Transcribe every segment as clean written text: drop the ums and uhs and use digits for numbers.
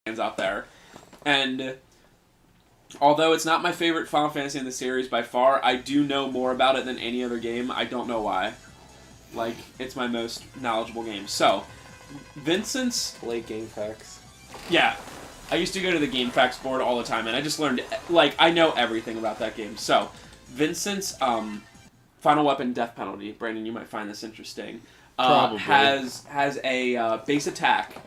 fans out there. And although it's not my favorite Final Fantasy in the series by far, I do know more about it than any other game. I don't know why. Like, it's my most knowledgeable game. So, Vincent's... Late game facts. Yeah. I used to go to the Game Facts board all the time, and I just learned... Like, I know everything about that game. So, Vincent's Final Weapon Death Penalty, Brandon, you might find this interesting, has a base attack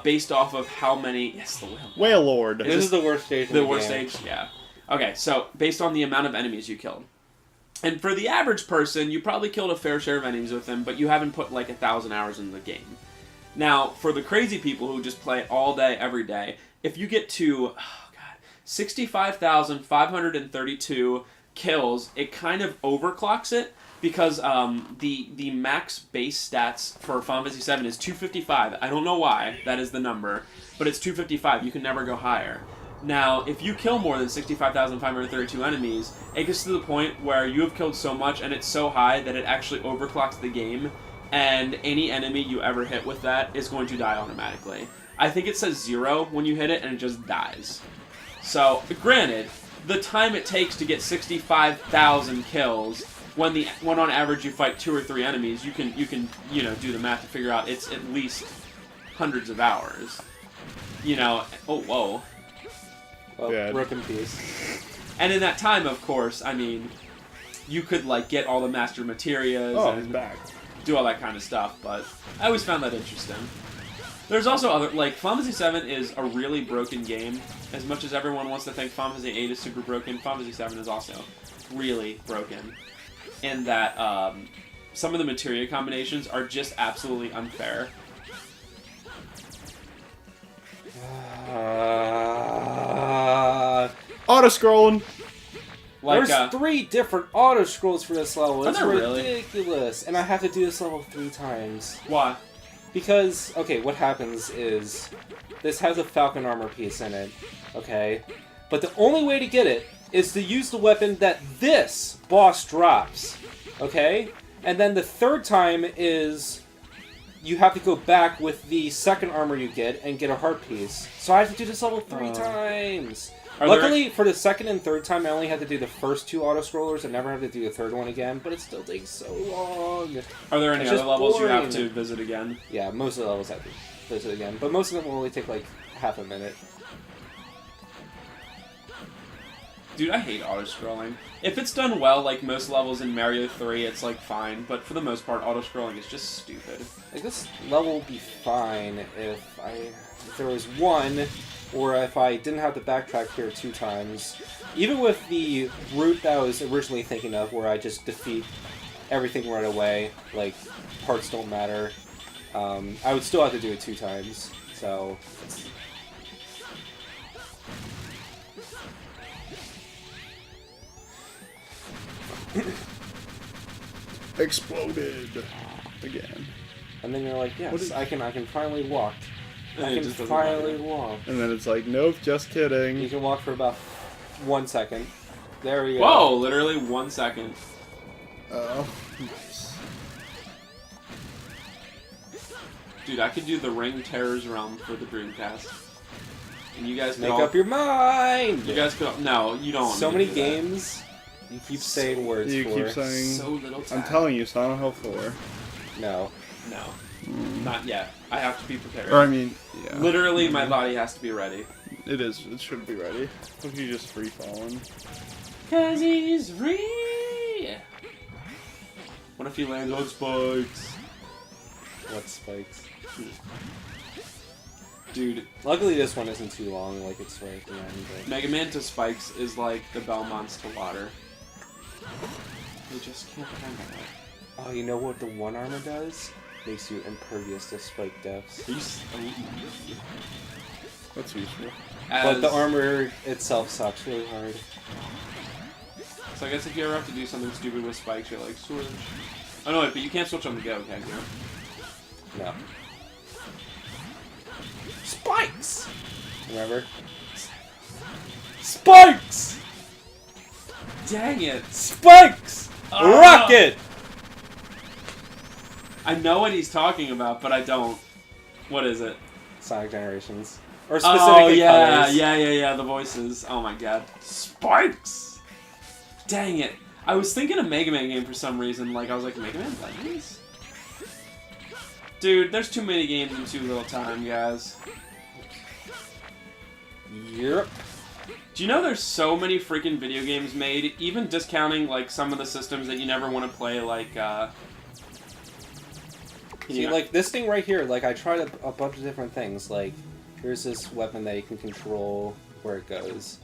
based off of how many... Yes, the Whale Lord. This is the worst stage in the game. The worst stage, yeah. Okay, so based on the amount of enemies you killed. And for the average person, you probably killed a fair share of enemies with him, but you haven't put like 1,000 hours in the game. Now, for the crazy people who just play all day, every day, if you get to 65,532 kills, it kind of overclocks it, because the max base stats for Final Fantasy VII is 255. I don't know why that is the number, but it's 255. You can never go higher. Now, if you kill more than 65,532 enemies, it gets to the point where you have killed so much and it's so high that it actually overclocks the game, and any enemy you ever hit with that is going to die automatically. I think it says 0 when you hit it and it just dies. So, granted, the time it takes to get 65,000 kills, when on average you fight 2 or 3 enemies, you can do the math to figure out it's at least hundreds of hours. Oh, whoa. Well, rip in peace. And in that time, of course, I mean, you could like get all the master materias and do all that kind of stuff, but I always found that interesting. There's also other, like, Final Fantasy VII is a really broken game. As much as everyone wants to think Final Fantasy VIII is super broken, Final Fantasy VII is also really broken. In that some of the materia combinations are just absolutely unfair. Auto-scrolling. Like, there's 3 different auto-scrolls for this level. It's Really? ridiculous. And I have to do this level 3 times. Why? Because, okay, what happens is, this has a Falcon armor piece in it, okay? But the only way to get it is to use the weapon that this boss drops, okay? And then the third time is, you have to go back with the second armor you get and get a heart piece. So I have to do this level 3 times. Luckily, for the second and third time, I only had to do the first 2 auto-scrollers and never have to do the third one again, but it still takes so long. Are there any other levels you have to visit again? Yeah, most of the levels I have to visit again, but most of them will only take like half a minute. Dude, I hate auto-scrolling. If it's done well, like most levels in Mario 3, it's like fine, but for the most part, auto-scrolling is just stupid. Like, this level would be fine if there was one, or if I didn't have to backtrack here 2 times. Even with the route that I was originally thinking of, where I just defeat everything right away, like, parts don't matter, I would still have to do it 2 times, so... Exploded again. And then you're like, yes, I can finally walk. And I can finally walk. And then it's like, nope, just kidding. You can walk for about 1 second. There we go. Whoa, literally 1 second. Oh, nice. Dude, I could do the Ring Terrors realm for the Dreamcast. And you guys could Make up your mind! You guys could... No, you don't. So many games... You keep saying words You for. keep saying... So little time. I'm telling you, Silent Hill 4. No. No. Not yet. I have to be prepared. Or, I mean, yeah. Literally, my body has to be ready. It is. It should be ready. Look at you just free-falling. 'Cause he's free! What if he lands on spikes? What spikes? Dude, Luckily this one isn't too long, like it's right at the end. But... Mega Man to spikes is like the Belmonts to water. You just can't handle it. Oh, you know what the one armor does? Makes you impervious to spike depths. That's useful. But the armor itself sucks really hard. So I guess if you ever have to do something stupid with spikes, you're like, switch. Oh no, wait, but you can't switch on the go, can you? No. Spikes! Remember? Spikes! Dang it! Spikes! Rocket! I know what he's talking about, but I don't. What is it? Sonic Generations. Or specifically colors. yeah, the voices. Oh my god. Spikes! Dang it. I was thinking a Mega Man game for some reason. Like, I was like, Mega Man Legends? Dude, there's too many games in too little time, guys. Yep. Do you know there's so many freaking video games made, even discounting, like, some of the systems that you never want to play, like, See, like, this thing right here, like, I tried a bunch of different things. Like, here's this weapon that you can control where it goes.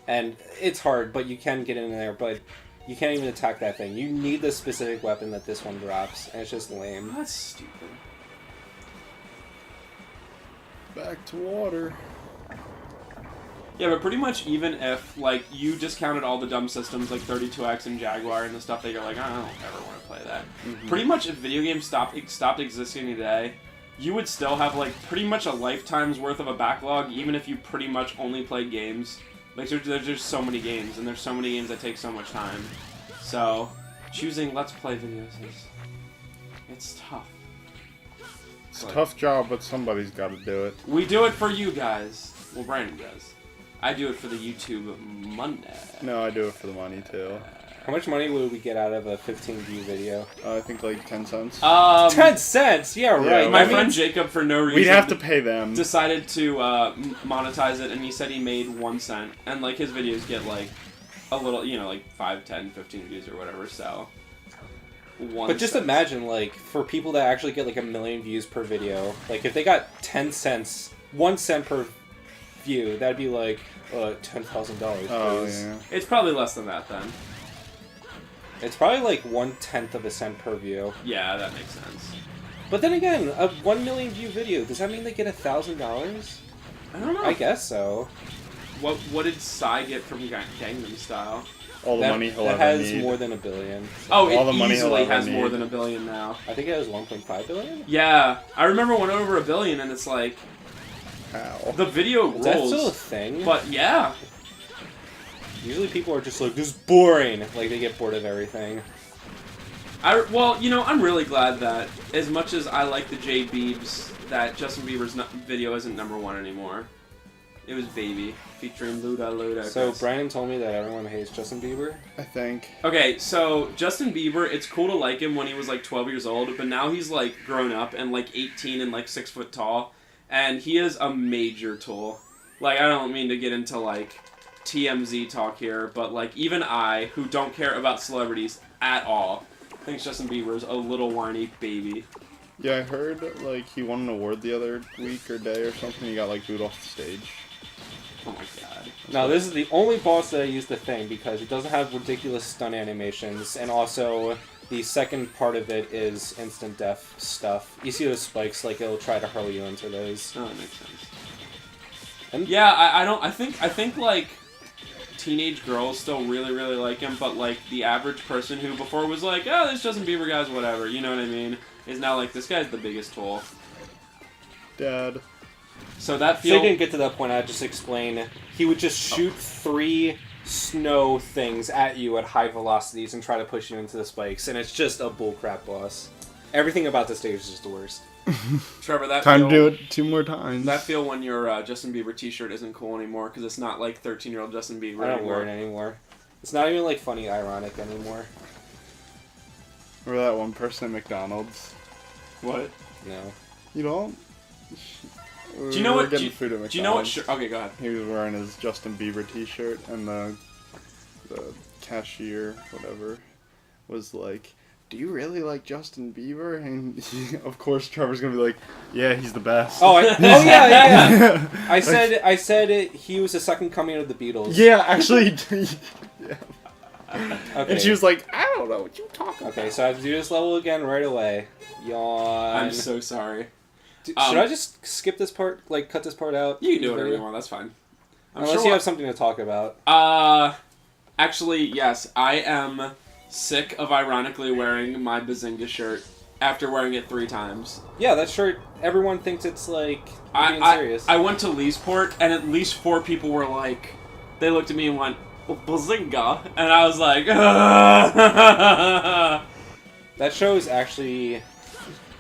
And it's hard, but you can get in there, but you can't even attack that thing. You need the specific weapon that this one drops, and it's just lame. That's stupid. Back to water. Yeah, but pretty much even if, like, you discounted all the dumb systems like 32X and Jaguar and the stuff that you're like, I don't ever want to play that. Mm-hmm. Pretty much if video games stopped existing today, you would still have, like, pretty much a lifetime's worth of a backlog, even if you pretty much only played games. Like, there's just so many games, and there's so many games that take so much time. So, choosing Let's Play videos it's tough. It's a tough job, but somebody's got to do it. We do it for you guys. Well, Brandon does. I do it for the YouTube Monday. No, I do it for the money, too. How much money would we get out of a 15-view video? I think like 10 cents. 10 cents? Yeah, right. My friend Jacob, for no reason, We'd have to pay them. decided to monetize it, and he said he made 1 cent. And, like, his videos get, like, a little, you know, like 5, 10, 15 views or whatever, so... But just imagine, like, for people that actually get, like, 1 million views per video, like, if they got 10 cents, 1 cent per view, that'd be, like, $10,000. Oh, yeah. It's probably less than that, then. It's probably, like, 1/10 of a cent per view. Yeah, that makes sense. But then again, a 1 million view video, does that mean they get $1,000? I don't know. I guess so. What did Psy get from Gangnam Style? All the money he'll ever has need. more than $1 billion. So. Oh, all it the money he'll easily ever has more need. than $1 billion now. I think it has 1.5 billion? Yeah, I remember when over $1 billion, and it's like... How? The video Is that rolls. still a thing? But, yeah. Usually people are just like, this is boring. Like, they get bored of everything. Well, you know, I'm really glad that, as much as I like the J Beebs, that Justin Bieber's video isn't #1 anymore. It was Baby, featuring Luda. So, Brandon told me that everyone hates Justin Bieber? I think. Okay, so, Justin Bieber, it's cool to like him when he was, like, 12 years old, but now he's, like, grown up and, like, 18 and, like, 6 foot tall, and he is a major tool. Like, I don't mean to get into, like, TMZ talk here, but, like, even I, who don't care about celebrities at all, thinks Justin Bieber's a little whiny baby. Yeah, I heard, like, he won an award the other week or day or something. He got, like, booed off the stage. Oh my god. Now, this is the only boss that I use the thing, because it doesn't have ridiculous stun animations, and also the second part of it is instant death stuff. You see those spikes, like, it'll try to hurl you into those. Oh, that makes sense. And yeah, I think, like, teenage girls still really, really like him, but, like, the average person who before was like, oh, this Justin Bieber guy's whatever, you know what I mean, is now like, this guy's the biggest tool. Dad. So So that you didn't get to that point, I'd just explain. He would just shoot 3 snow things at you at high velocities and try to push you into the spikes, and it's just a bullcrap boss. Everything about this stage is just the worst. Trevor, that Time feel, to do it 2 more times. That feel when your Justin Bieber t-shirt isn't cool anymore, because it's not like 13-year-old Justin Bieber I don't anymore. wear it anymore. It's not even, like, funny ironic anymore. Remember that one person at McDonald's? What? No. You don't? Do you know what? Getting food at McDonald's. Do you know what? Okay, go ahead. He was wearing his Justin Bieber t-shirt, and the cashier, whatever, was like, do you really like Justin Bieber? And of course Trevor's gonna be like, yeah, he's the best. Yeah. I said he was the second coming of the Beatles. Yeah, actually, yeah. Okay. And she was like, I don't know what you're talking about. Okay, so I have to do this level again right away. Yawn. I'm so sorry. Should I just skip this part? Like, cut this part out? You can do whatever you want. That's fine. Unless you have something to talk about. Actually, yes. I am sick of ironically wearing my Bazinga shirt after wearing it 3 times. Yeah, that shirt, everyone thinks it's, like, being serious. I went to Leesport, and at least 4 people were like, they looked at me and went, Bazinga, and I was like, That show is actually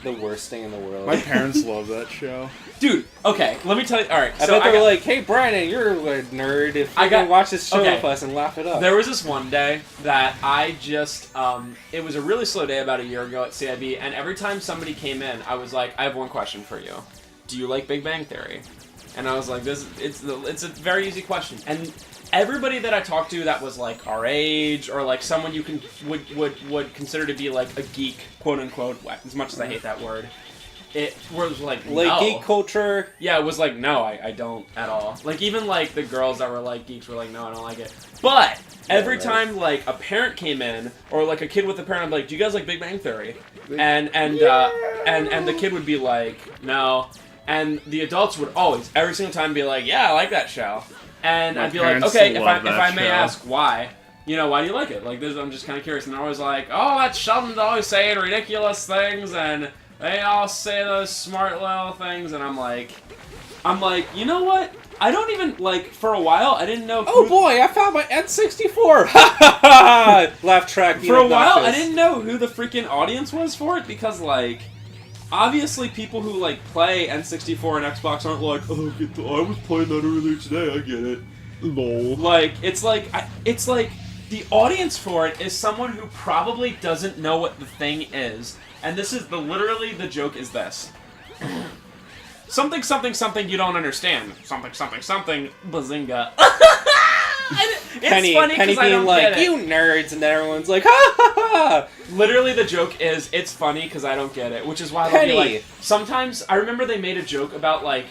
the worst thing in the world. My parents love that show. Dude, okay, let me tell you. All right, I bet they were like, "Hey, Brandon, you're a nerd. If you can watch this show with us and laugh it up." There was this one day that I just, it was a really slow day about a year ago at CiB, and every time somebody came in, I was like, "I have one question for you. Do you like Big Bang Theory?" And I was like, it's a very easy question. And everybody that I talked to that was like our age, or like someone you would consider to be like a geek, quote unquote, as much as I hate that word, it was like no. Geek culture. Yeah, it was like no, I don't at all. Like even like the girls that were like geeks were like no, I don't like it. But every time like a parent came in, or like a kid with a parent, I'm like, do you guys like Big Bang Theory? And the kid would be like no. And the adults would always, every single time, be like, "Yeah, I like that show." And I'd be like, "Okay, if I may ask, why? You know, why do you like it? Like, I'm just kind of curious." And they're always like, "Oh, that Sheldon's always saying ridiculous things, and they all say those smart little things." And I'm like, you know what? I don't even like. For a while, I didn't know. Oh boy, I found my N64. Ha ha ha! Laugh track. For a while, I didn't know who the freaking audience was for it because like. Obviously, people who, like, play N64 and Xbox aren't like, "Oh, I was playing that earlier today, I get it." Lol. Like, it's like, the audience for it is someone who probably doesn't know what the thing is. And this is, literally, the joke is this. Something, something, something you don't understand. Something, something, something, bazinga. It's funny because I don't like, get it. "You nerds," and then everyone's like, "Ha ha ha!" Literally, the joke is, it's funny because I don't get it, which is why they'll be like, sometimes, I remember they made a joke about, like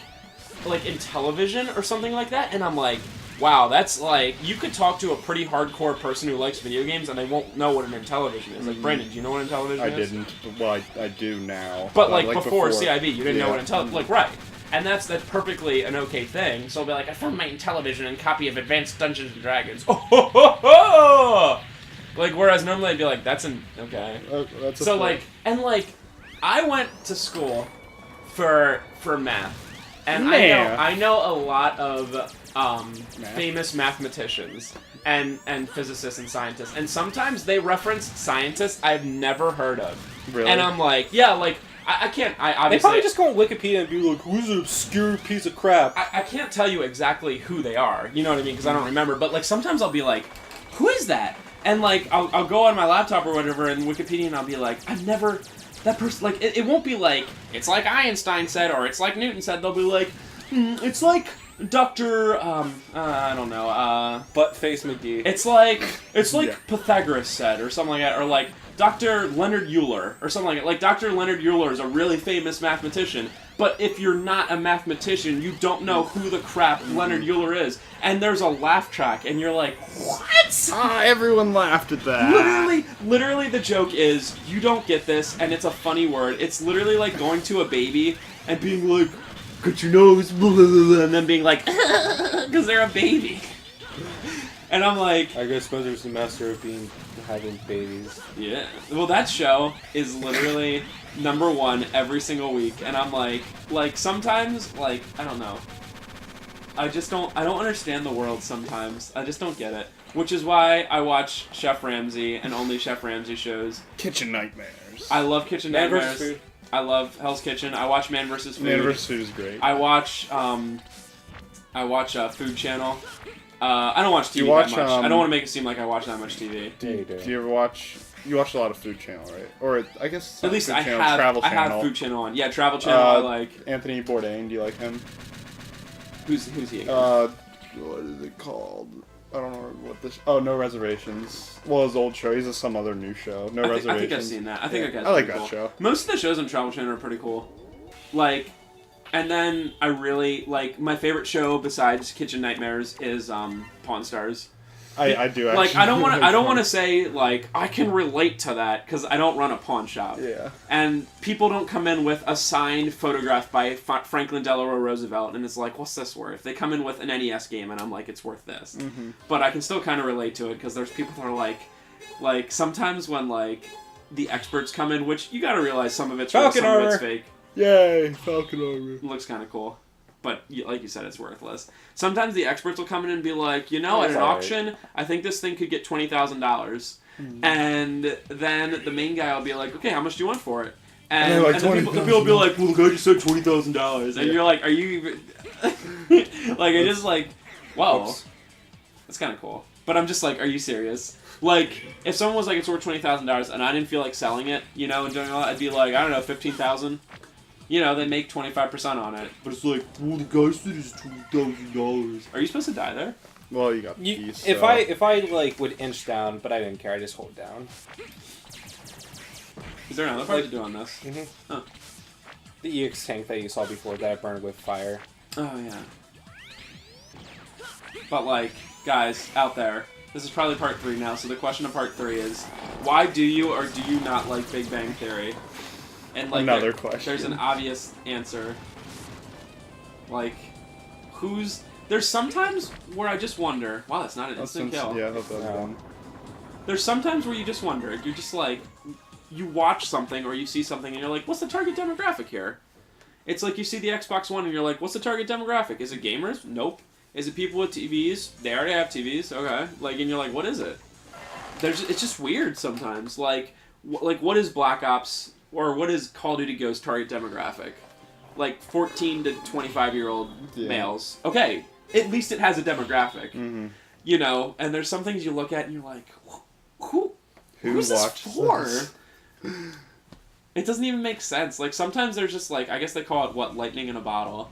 in television or something like that, and I'm like, wow, that's like, you could talk to a pretty hardcore person who likes video games and they won't know what an Intellivision is. Like, Brandon, do you know what Intellivision is? I didn't. Well, I do now. But, like before CiB, you didn't know what Intellivision... Like, right. And that's perfectly an okay thing. So I'll be like, "I found my Intellivision and copy of Advanced Dungeons & Dragons." Oh, ho, ho, ho! Like, whereas normally I'd be like, that's an... Okay. That's so, like... And, like, I went to school for math. And I know a lot of famous mathematicians and physicists and scientists. And sometimes they reference scientists I've never heard of. Really? And I'm like, yeah, like... I can't. I obviously. They probably just go on Wikipedia and be like, "Who's an obscure piece of crap?" I can't tell you exactly who they are. You know what I mean? Because I don't remember. But like sometimes I'll be like, "Who is that?" And like I'll go on my laptop or whatever in Wikipedia and I'll be like, "I've never that person." Like it won't be like it's like Einstein said or it's like Newton said. They'll be like, "It's like Dr. I don't know. Buttface McGee. It's like Pythagoras said or something like that, or like Dr. Leonard Euler or something like that. Like Dr. Leonard Euler is a really famous mathematician, but if you're not a mathematician, you don't know who the crap Leonard Euler is. And there's a laugh track, and you're like, what? Everyone laughed at that. Literally, the joke is you don't get this, and it's a funny word. It's literally like going to a baby and being like, "Cut your nose," and then being like, because they're a baby. And I'm like, I guess Spencer's the master of having babies. Yeah. Well, that show is literally #1 every single week, and I'm like sometimes, like, I don't know. I don't understand the world sometimes. I just don't get it. Which is why I watch Chef Ramsay and only Chef Ramsay shows. Kitchen Nightmares. I love Kitchen Nightmares. Man vs. Food. I love Hell's Kitchen. I watch Man vs. Food. Man vs. Food is great. I watch Food Channel. I don't watch TV that much. I don't want to make it seem like I watch that much TV. Do you ever watch... You watch a lot of Food Channel, right? Or, I guess... At least Food I Channel, have Travel I Channel. have Food Channel on. Yeah, Travel Channel I like. Anthony Bourdain, do you like him? Who's he again? What is it called? I don't know what this... Oh, No Reservations. Well, his old show. He's some other new show. No Reservations. I think I've seen that. I like that show. Most of the shows on Travel Channel are pretty cool. Like... And then I really, like, my favorite show besides Kitchen Nightmares is Pawn Stars. I do actually. Like, I don't want to say, like, I can relate to that, because I don't run a pawn shop. Yeah. And people don't come in with a signed photograph by Franklin Delano Roosevelt, and it's like, what's this worth? They come in with an NES game, and I'm like, it's worth this. Mm-hmm. But I can still kind of relate to it, because there's people that are like, sometimes when, like, the experts come in, which you gotta realize some of it's real, some of it's fake. Yay, Falcon armor. It looks kind of cool. But, like you said, it's worthless. Sometimes the experts will come in and be like, you know, at an auction, I think this thing could get $20,000. Mm-hmm. And then the main guy will be like, okay, how much do you want for it? And, they're like, and the people will be like, well, the guy just said $20,000. And you're like, are you even... like, I just like, wow. Oops. That's kind of cool. But I'm just like, are you serious? Like, if someone was like, it's worth $20,000 and I didn't feel like selling it, you know, and doing all that, I'd be like, I don't know, $15,000. You know, they make 25% on it. But it's like, well, the guy said it's $20,000. Are you supposed to die there? Well, you got peace. If I like would inch down, but I didn't care. I just hold down. Is there another part to do on this? Mm-hmm. Huh. The EX tank that you saw before that I burned with fire. Oh, yeah. But, like, guys, out there, this is probably part 3 now, so the question of part 3 is, why do you or do you not like Big Bang Theory? And, like, Another question. There's an obvious answer. Like, there's sometimes where I just wonder, wow, that's not an instant kill. Yeah, I thought that was done. There's sometimes where you just wonder, you're just like, you watch something or you see something and you're like, what's the target demographic here? It's like you see the Xbox One and you're like, what's the target demographic? Is it gamers? Nope. Is it people with TVs? They already have TVs. Okay. Like, and you're like, what is it? It's just weird sometimes. Like what is Black Ops or what is Call of Duty Ghost target demographic? Like 14 to 25-year-old males. Okay. At least it has a demographic. Mm-hmm. You know, and there's some things you look at and you're like, who's this for? This? It doesn't even make sense. Like, sometimes there's just, like, I guess they call it, lightning in a bottle.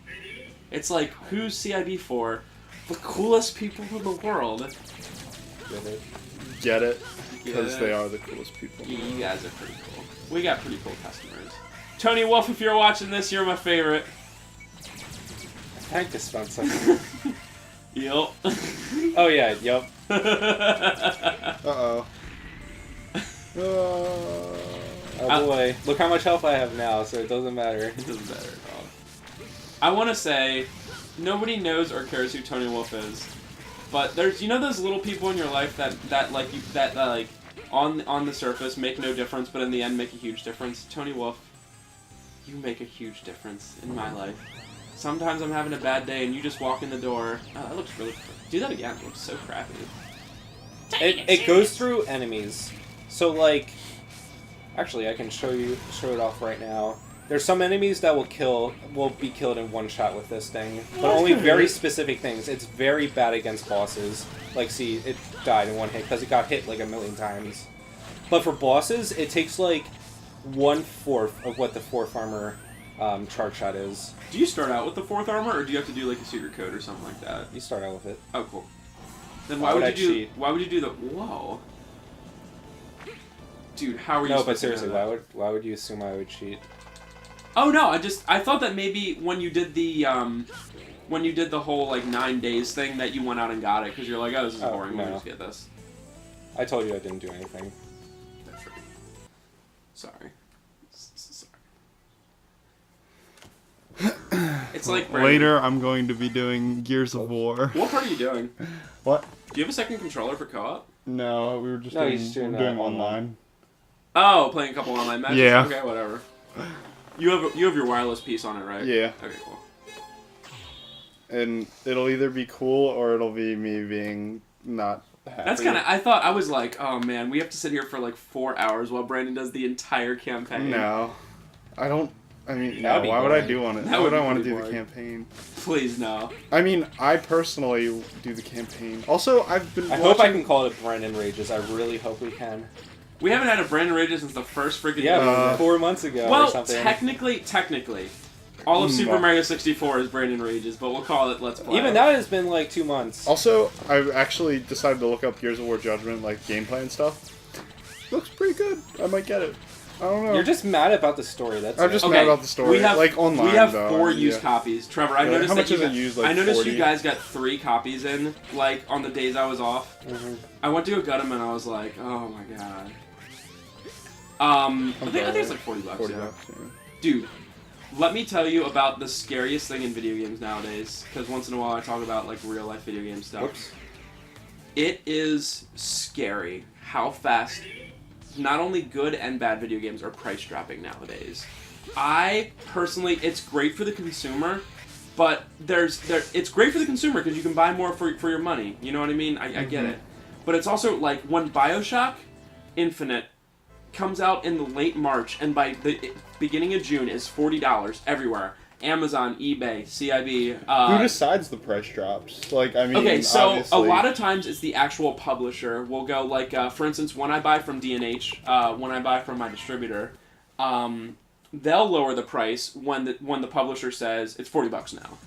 It's like, who's CiB for? The coolest people in the world. Get it? Because they are the coolest people. You guys are pretty cool. We got pretty cool customers. Tony Wolf, if you're watching this, you're my favorite. Tank dispenser. Yup. Oh yeah, yup. Uh-oh. Oh boy. Look how much health I have now, so it doesn't matter. It doesn't matter at all. I want to say, nobody knows or cares who Tony Wolf is, but there's, you know, those little people in your life that on the surface make no difference, but in the end make a huge difference. Tony Wolf, you make a huge difference in my life. Sometimes I'm having a bad day and you just walk in the door. Oh, that looks really... Do that again. It looks so crappy. It goes through enemies. So, like... Actually, I can show it off right now. There's some enemies that will be killed in one shot with this thing. But only very specific things. It's very bad against bosses. Like, see, it died in one hit because it got hit like 1,000,000 times. But for bosses, it takes like 1/4 of what the 4th armor charge shot is. Do you start out with the 4th armor, or do you have to do like a secret code or something like that? You start out with it. Oh, cool. Then why would you do the... Whoa. Dude, how are you... No, but seriously, why would you assume I would cheat? Oh no, I thought that maybe when you did the whole like 9 days thing that you went out and got it because you're like, oh, this is boring. No. We'll just get this. I told you I didn't do anything. That's right. Sorry. It's like Brandon. Later, I'm going to be doing Gears of War. What part are you doing? What? Do you have a second controller for co-op? No, we were just doing online. Oh, playing a couple online matches? Yeah. Okay, whatever. You have your wireless piece on it, right? Yeah. Okay, cool. And it'll either be cool or it'll be me being not happy. That's kind of... I was like, oh man, we have to sit here for like 4 hours while Brandon does the entire campaign. No. I don't... I mean, That'd no, be why would I boring. do on it? That Why would would I be want to pretty do boring. the campaign? Please, no. I mean, I personally do the campaign. Also, I've been I hope I can call it Brandon Rages. I really hope we can. We haven't had a Brandon Rages since the first freaking... Yeah, 4 months ago or well, something. technically, all of Super Mario 64 is Brandon Rages, but we'll call it Let's Play. Even that has been like 2 months. Also, I've actually decided to look up Gears of War Judgment, like gameplay and stuff. Looks pretty good. I might get it. I don't know. You're just mad about the story. That's I'm it. just mad about the story. We have, like online. We have though, 4 used copies. Trevor, I noticed how much that is it used? Like I noticed 40? you guys got 3 copies in, like on the days I was off. Mm-hmm. I went to go get them and I was like, oh my god. I think it's like $40. 40 yeah. bucks, yeah. Dude, let me tell you about the scariest thing in video games nowadays. Because once in a while I talk about like real life video game stuff. Whoops. It is scary how fast not only good and bad video games are price dropping nowadays. I personally, it's great for the consumer, but it's great for the consumer because you can buy more for your money. You know what I mean? I get it. But it's also like when BioShock Infinite comes out in the late March, and by the beginning of June is $40 everywhere. Amazon, eBay, CiB. Who decides the price drops? Like, I mean, okay, so obviously... a lot of times it's the actual publisher. We'll go like, for instance, when I buy from D&H, when I buy from my distributor, they'll lower the price when the publisher says it's $40 now.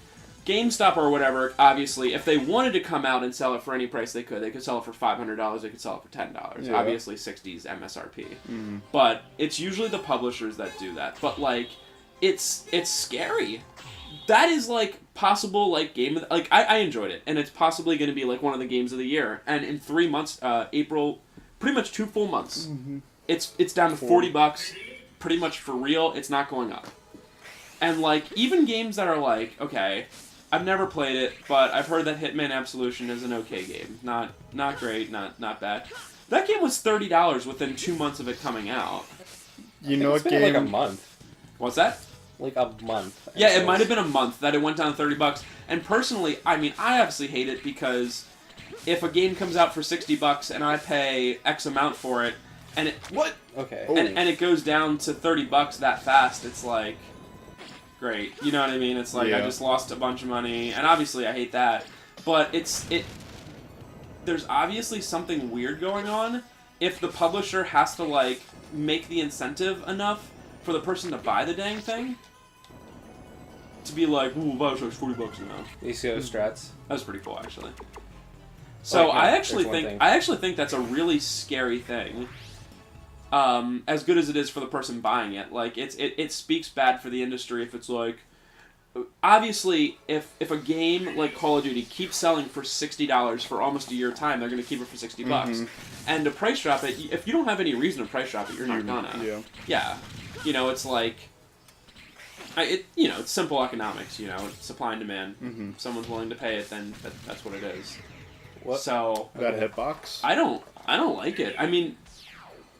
GameStop or whatever, obviously, if they wanted to come out and sell it for any price they could. They could sell it for $500. They could sell it for $10. Yeah. Obviously, 60 is MSRP. Mm-hmm. But it's usually the publishers that do that. But like, it's scary. That is like possible like game of, like I enjoyed it, and it's possibly going to be like one of the games of the year. And in 3 months, April, pretty much 2 full months, it's down to $40. Pretty much for real. It's not going up. And like even games that are like, okay, I've never played it, but I've heard that Hitman Absolution is an okay game. Not great, not bad. That game was $30 within 2 months of it coming out. You know what been game? like a month. What's that? Like a month. Yeah, it might have been a month that it went down $30. And personally, I mean, I obviously hate it because if a game comes out for $60 and I pay X amount for it, and it what? Okay. And it goes down to $30 that fast, it's like, great. You know what I mean? It's like I just lost a bunch of money, and obviously I hate that. But there's obviously something weird going on if the publisher has to like make the incentive enough for the person to buy the dang thing. To be like, ooh, Bioshocks $40 now. You see those strats? That was pretty cool, actually. So Like, I yeah, actually there's one think thing. that's a really scary thing. As good as it is for the person buying it, like it speaks bad for the industry if it's like, obviously if a game like Call of Duty keeps selling for $60 for almost a year time, they're gonna keep it for $60, and to price drop it, if you don't have any reason to price drop it, you're not gonna. Yeah, you know it's like. It's simple economics. It's supply and demand. If someone's willing to pay it, then that's what it is. What? So That hitbox? I don't like it. I mean,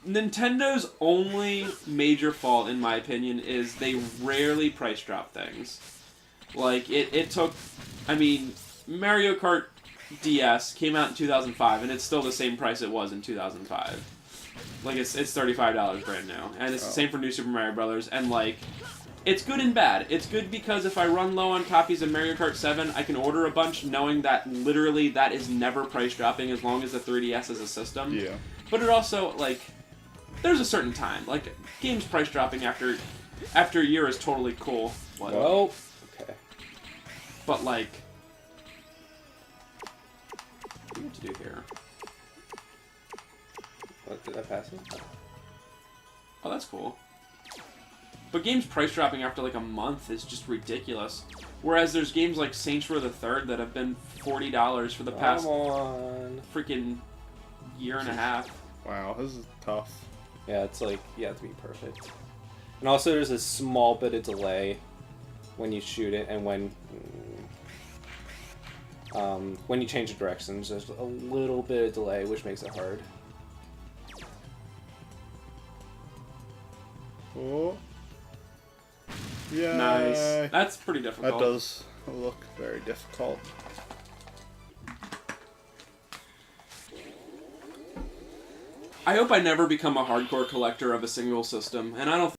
Nintendo's only major fault, in my opinion, is they rarely price drop things. Like it took. I mean, Mario Kart DS came out in 2005, and it's still the same price it was in 2005. Like it's $35 brand new, and it's the same for New Super Mario Brothers, and like. It's good and bad. It's good because if I run low on copies of Mario Kart 7, I can order a bunch knowing that literally that is never price dropping as long as the 3DS is a system. Yeah. But it also, like, there's a certain time. Like, games price dropping after a year is totally cool. What? Well, okay. But, like, what do you have to do here? What, did I pass it? Oh, that's cool. But games price dropping after like a month is just ridiculous. Whereas there's games like Saints Row the Third that have been $40 for the past freaking year and a half. Wow, this is tough. Yeah, it's like you have to be perfect. And also there's a small bit of delay when you shoot it and when you change the directions. There's a little bit of delay, which makes it hard. Oh. Yeah. Nice. That's pretty difficult. That does look very difficult. I hope I never become a hardcore collector of a single system, and I don't